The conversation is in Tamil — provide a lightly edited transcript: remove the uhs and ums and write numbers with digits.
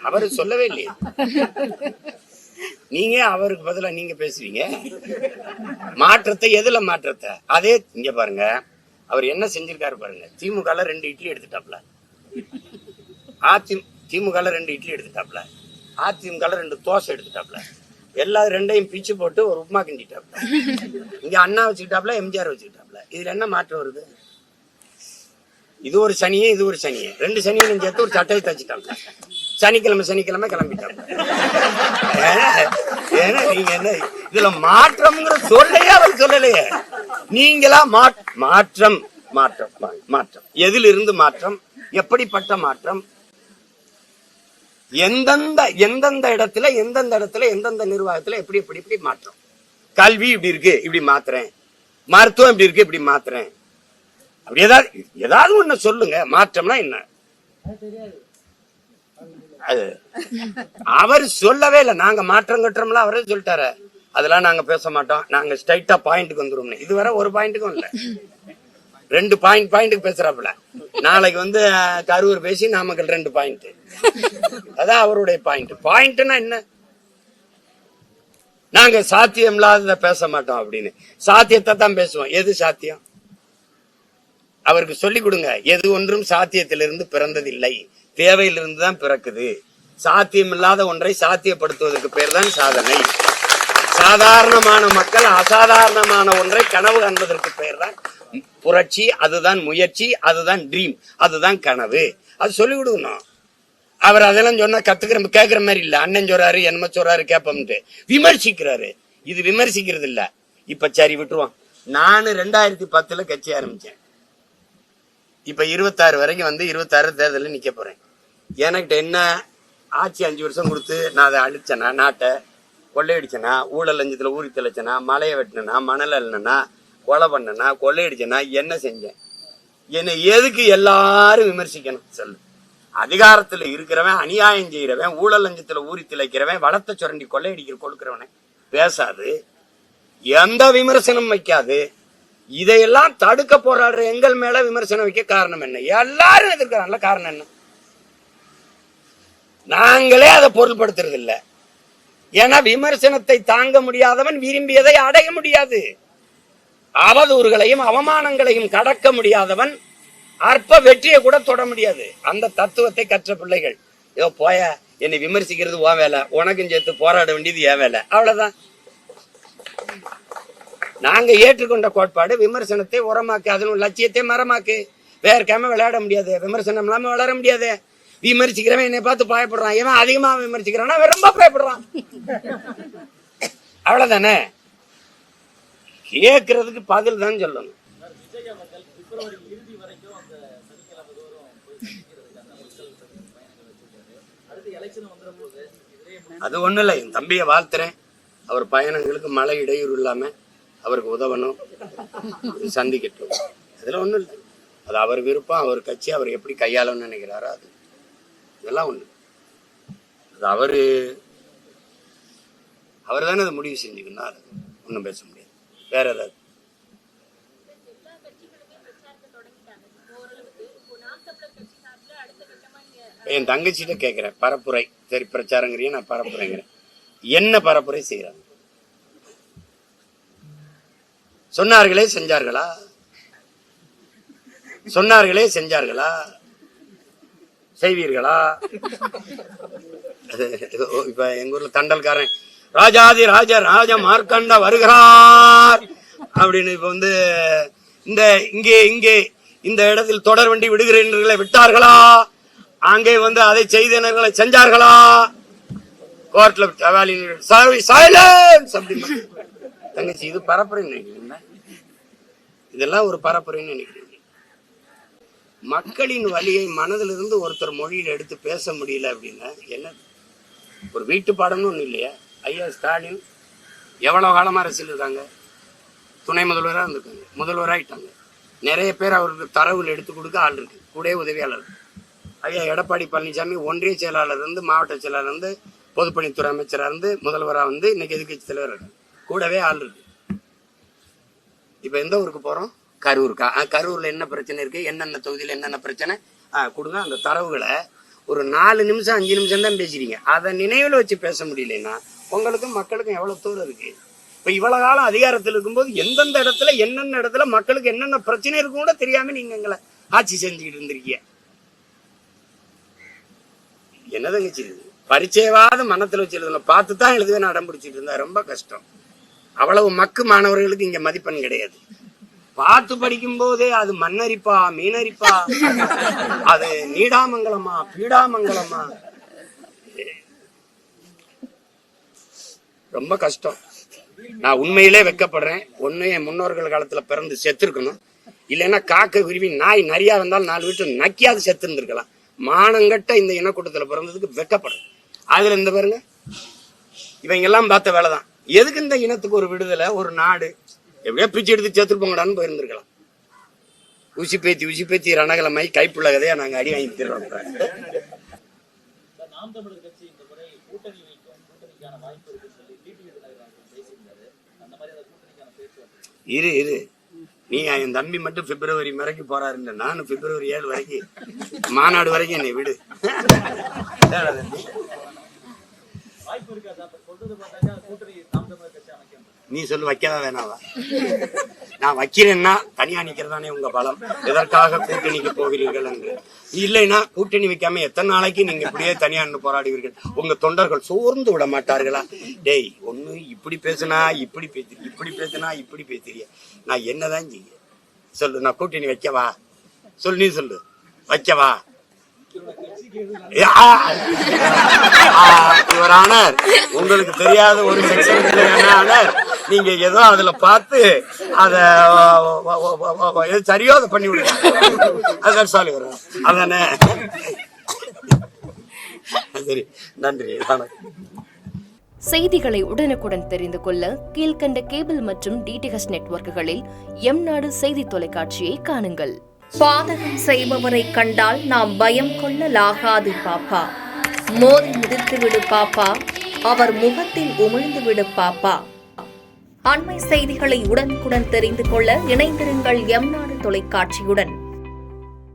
அவரு சொல்லவே இல்லையே. நீங்க அவருக்கு பதிலா நீங்க பேசுவீங்க. மாற்றத்தை எதுல மாற்றத்தை? அதே இங்க பாருங்க, அவர் என்ன செஞ்சிருக்காரு பாருங்க. திமுக 2 இட்லி எடுத்துட்டாப்ல, திமுக 2 இட்லி எடுத்துட்டாப்ல, அதிமுக 2 தோசை எடுத்துட்டாப்ல, எல்லா 2ஐயும் பிச்சு போட்டு ஒரு உப்புமா கிண்டிட்டாப்ல. இங்க அண்ணா வச்சுக்கிட்டாப்ல, எம்ஜிஆர் வச்சுக்கிட்டாப்ல. இதுல என்ன மாற்றம் வருது? இது ஒரு சனியே, இது ஒரு சனியே, 2 சனியும் சேர்த்து ஒரு சட்டையை தச்சுட்டாங்க. சனிக்கிழமை கிளம்பிட்டாங்க. ஏன்னா நீங்க என்ன இதுல மாற்றம்ங்கிற சொல்லையே அவர் சொல்லலையே. நீங்களா மாற்றம் மாற்றம் மாற்றம் எதில் இருந்து மாற்றம்? எப்படிப்பட்ட மாற்றம்? எந்தெந்த இடத்துல எந்தெந்த நிர்வாகத்துல எப்படி மாற்றம்? கல்வி இப்படி இருக்கு, இப்படி மாத்துறேன். மருத்துவம் இப்படி இருக்கு, இப்படி மாத்துறேன். அப்படி ஏதாவது ஒண்ணு சொல்லுங்க. மாற்றம்னா என்ன? அது அவர் சொல்லவே இல்லை. நாங்க மாற்றம் கட்டுறோம்ல, அவரே சொல்லிட்டாரு. அதெல்லாம் நாங்க பேச மாட்டோம், நாங்க ஸ்ட்ரைட்டா பாயிண்ட்டுக்கு வந்துருவோம். இதுவரை ஒரு பாயிண்ட்டுக்கும் இல்ல, 2 பாயிண்ட்டுக்கு பேசுறாப்புல. நாளைக்கு கரூர் பேசி நாமக்கல் 2 பாயிண்ட். அதான் அவருடைய பாயிண்ட். பாயிண்ட்னா என்ன? நாங்க சாத்தியம் இல்லாதத பேச மாட்டோம் அப்படின்னு. சாத்தியத்தை தான் பேசுவோம். எது சாத்தியம்? அவருக்கு சொல்லிக் கொடுங்க. எது ஒன்றும் சாத்தியத்திலிருந்து பிறந்ததில்லை, தேவையிலிருந்து தான் பிறக்குது. சாத்தியம் இல்லாத ஒன்றை சாத்தியப்படுத்துவதற்கு பேர் தான் சாதனை. சாதாரணமான மக்கள் அசாதாரணமான ஒன்றை கனவு காண்பதற்கு பெயர் தான் புரட்சி. அதுதான் முயற்சி, அதுதான் ட்ரீம், அதுதான் கனவு. அது சொல்லிக் கொடுக்கணும். அவர் அதெல்லாம் சொன்னா கேட்கிற மாதிரி இல்ல. அண்ணன் சொல்றாரு, என்னமோ சொல்றாரு, கேட்போம்ட்டு விமர்சிக்கிறாரு. இது விமர்சிக்கிறது இல்ல. இப்ப சரி விட்டுருவான். நானு 2010 கட்சி ஆரம்பிச்சேன். இப்ப 26 வரைக்கும் 26 தேர்தலில் நிக்க போறேன். எனக்கு என்ன ஆட்சி 5 வருஷம் கொடுத்து நான் அதை அழிச்சேனா, நாட்டை கொள்ளையடிச்சனா, ஊழல் லஞ்சத்துல ஊறி தெளிச்சனா, மலையை வெட்டினா, மணல் அள்ளனா, கொலை பண்ணனா, கொள்ளையடிச்சனா, என்ன செஞ்சேன்? என்னை எதுக்கு எல்லாரும் விமர்சிக்கணும் சொல்லு? அதிகாரத்துல இருக்கிறவன், அநியாயம் செய்யறவன், ஊழல் லஞ்சத்துல ஊறி திளைக்கிறவன், வளத்தை சுரண்டி கொள்ளையடிக்கிற கொடுக்கிறவனை பேசாது, எந்த விமர்சனம் வைக்காது. இதையெல்லாம் தடுக்க போராடுற எங்கள் மேல விமர்சனம் வைக்க காரணம் என்ன? எல்லாரும் எதிர்க்கிறாங்கல்ல, காரணம் என்ன? நாங்களே அதை பொருள்படுத்துறது இல்ல. ஏன்னா விமர்சனத்தை தாங்க முடியாதவன் விரும்பியதை அடைய முடியாது. அவதூறுகளையும் அவமானங்களையும் கடக்க முடியாதவன் அற்ப வெற்றியை கூட தொட முடியாது. அந்த தத்துவத்தை கற்ற பிள்ளைகள். ஏதோ போய என்னை விமர்சிக்கிறது உன் வேலை, உனக்கும் சேர்த்து போராட வேண்டியது என் வேலை, அவ்வளவுதான். நாங்க ஏற்றுக்கொண்ட கோட்பாடு விமர்சனத்தை உரமாக்கு, அதன் லட்சியத்தை மரமாக்கு. வேர்க்காம விளையாட முடியாது, விமர்சனம் இல்லாம வளர முடியாது. விமர்சிக்கிறவன் என்னை பார்த்து பயப்படுறான், இவன் அதிகமா விமர்சிக்கிறான், அவன் ரொம்ப பயப்படுறான். அவ்வளவுதானே. கேட்கறதுக்கு பதில் தான் சொல்லணும். அது ஒண்ணு இல்லை. என் தம்பியை வாழ்த்துறேன். அவர் பயணங்களுக்கு மழை இடையூறு இல்லாம அவருக்கு உதவணும், சந்திக்கட்டும். அதுல ஒண்ணும் இல்லை. அது அவர் விருப்பம், அவர் கட்சி, அவர் எப்படி கையாளணும்னு நினைக்கிறாரோ அது. இதெல்லாம் ஒண்ணு. அது அவர் தானே அதை முடிவு செஞ்சுக்கணும். அது ஒன்றும் பேச முடியாது. வேற ஏதாவது என் தங்கச்சிட்ட கேட்கிறேன். பரப்புரை சரி, பிரச்சாரங்கிறிய, நான் பரப்புரைங்கிறேன். என்ன பரப்புரை செய்யறாங்க? சொன்னார்களே செஞ்சார்களா? சொன்னார்களே செஞ்சார்களா? செய்வீர்களா? இப்ப எங்க ஊர்ல தண்டல்காரன் ராஜாதி ராஜ மார்க்கண்ட வருகிறார் அப்படின்னு இப்ப இங்கே இந்த இடத்தில் தொடர் வண்டி விடுகிறீர்களை விட்டார்களா? அங்கே அதை செய்தனர்களை செஞ்சார்களா? கோர்ட்ல தங்கச்சி, இது பரப்புரைன்னு நினைக்கிறீங்க? இதெல்லாம் ஒரு பரப்புரைன்னு நினைக்கிறீங்க? மக்களின் வலியை மனதிலிருந்து ஒருத்தர் மொழியில எடுத்து பேச முடியல அப்படின்னா என்ன? ஒரு வீட்டு பாடம்னு ஒண்ணு இல்லையா? ஐயா ஸ்டாலின் எவ்வளவு காலமா அரசியல் இருக்காங்க, துணை முதல்வராக இருந்திருக்காங்க, முதல்வராயிட்டாங்க. நிறைய பேர் அவருக்கு தரவுகள் எடுத்து கொடுக்க ஆள் இருக்கு, கூட உதவியாளர். ஐயா எடப்பாடி பழனிசாமி ஒன்றிய செயலாளர் இருந்து, மாவட்ட செயலாளர் இருந்து, பொதுப்பணித்துறை அமைச்சராக இருந்து, முதல்வராக இன்னைக்கு எதிர்கட்சி தலைவர் இருக்காங்க, கூடவே ஆள் இருக்கு. இப்ப எந்த ஊருக்கு போறோம்? கரூருக்கா? கரூர்ல என்ன பிரச்சனை இருக்கு, என்னென்ன தொகுதியில என்னென்ன பிரச்சனை கொடுங்க. அந்த தரவுகளை ஒரு 4 நிமிஷம் 5 நிமிஷம் தான் பேசுறீங்க. அதை நினைவில் வச்சு பேச முடியலன்னா உங்களுக்கும் மக்களுக்கும் எவ்வளவு தூரம் இருக்கு. இப்ப இவ்வளவு காலம் அதிகாரத்தில் இருக்கும்போது எந்தெந்த இடத்துல என்னென்ன இடத்துல மக்களுக்கு என்னென்ன பிரச்சனை இருக்கும் கூட தெரியாம நீங்க எங்களை ஆட்சி செஞ்சுக்கிட்டு இருந்திருக்கீங்க. என்னதங்கச்சி பரிச்சயவாத மனத்துல வச்சு எழுதணும், பார்த்து தான் எழுதுவேன் அடம் பிடிச்சிட்டு இருந்தா ரொம்ப கஷ்டம். அவ்வளவு மக்கு மாணவர்களுக்கு இங்க மதிப்பெண் கிடையாது. பார்த்து படிக்கும் போதே அது மண்ணரிப்பா மீனரிப்பா, அது நீடாமங்கலமா பீடாமங்கலமா, ரொம்ப கஷ்டம். நான் உண்மையிலே வெக்கப்படுறேன். ஒண்ணு என் முன்னோர்கள் காலத்துல பிறந்து செத்து இருக்கணும், இல்லைன்னா காக்க குருவி நாய் நிறையா வந்தாலும் 4 வீட்டு நக்கியாவது செத்து இருந்திருக்கலாம். மானங்கட்ட இந்த இனக்கூட்டத்துல பிறந்ததுக்கு வெக்கப்படுறேன். அதுல இந்த பாருங்க இவங்க எல்லாம் பார்த்த வேலைதான். எதுக்கு இந்த இனத்துக்கு ஒரு விடுதலை, ஒரு நாடு, எப்படியா பிச்சு எடுத்து சேர்த்துருப்போங்கடான்னு போயிருந்திருக்கலாம். ஊசி பேத்தி ரணகலமாய் கைப்புள்ள கதையா நாங்க அடி வாங்கி தர்றோம். இரு நீ என் தம்பி மட்டும் பிப்ரவரி வரைக்கும் போறாரு, நானும் பிப்ரவரி 7 வரைக்கும் மாநாடு வரைக்கும் என்னை விடு. நீ சொல்லு, வைக்கவா வேணாவா? நான் வைக்கிறேன்னா தனியா நிக்கிறதானே உங்க பலம். எதற்காக கூட்டணிக்கு போகிறீர்கள் என்று. இல்லைன்னா கூட்டணி வைக்காம எத்தனை நாளைக்கு நீங்க இப்படியே தனியா போராடுவீர்கள்? உங்க தொண்டர்கள் சோர்ந்து விட மாட்டார்களா? டேய், ஒண்ணு இப்படி பேசுனா இப்படி பேசுறீ, இப்படி பேசுனா இப்படி பேசுறிய, நான் என்னதான் செய்ய சொல்லு? நான் கூட்டணி வைக்கவா? சொல்லு, நீ சொல்லு, வைக்கவா? ஆனர், உங்களுக்கு தெரியாத ஒரு செக்ஷன் ஆனர், நீங்க ஏதோ அதுல பார்த்து அத சரியோ அதை பண்ணி விடுங்க. அதான் சாலி வரும் அதானே. சரி, நன்றி, வணக்கம். செய்திகளை உடனுக்குடன் தெரிந்து கொள்ள கீழ்கண்ட கேபிள் மற்றும் டிடிஹெச் நெட்வொர்க்குகளில் எம்நாடு செய்தி தொலைக்காட்சியை காணுங்கள். பாதகம் செய்பவரை கண்டால் நாம் பயம் கொள்ளலாகாது பாப்பா. மோதி மிதித்து விடு பாப்பா, அவர் முகத்தில் உமிழ்ந்து விடு பாப்பா. அண்மை செய்திகளை உடனுக்குடன் தெரிந்து கொள்ள இணைந்திருங்கள் எம்நாடு தொலைக்காட்சியுடன்.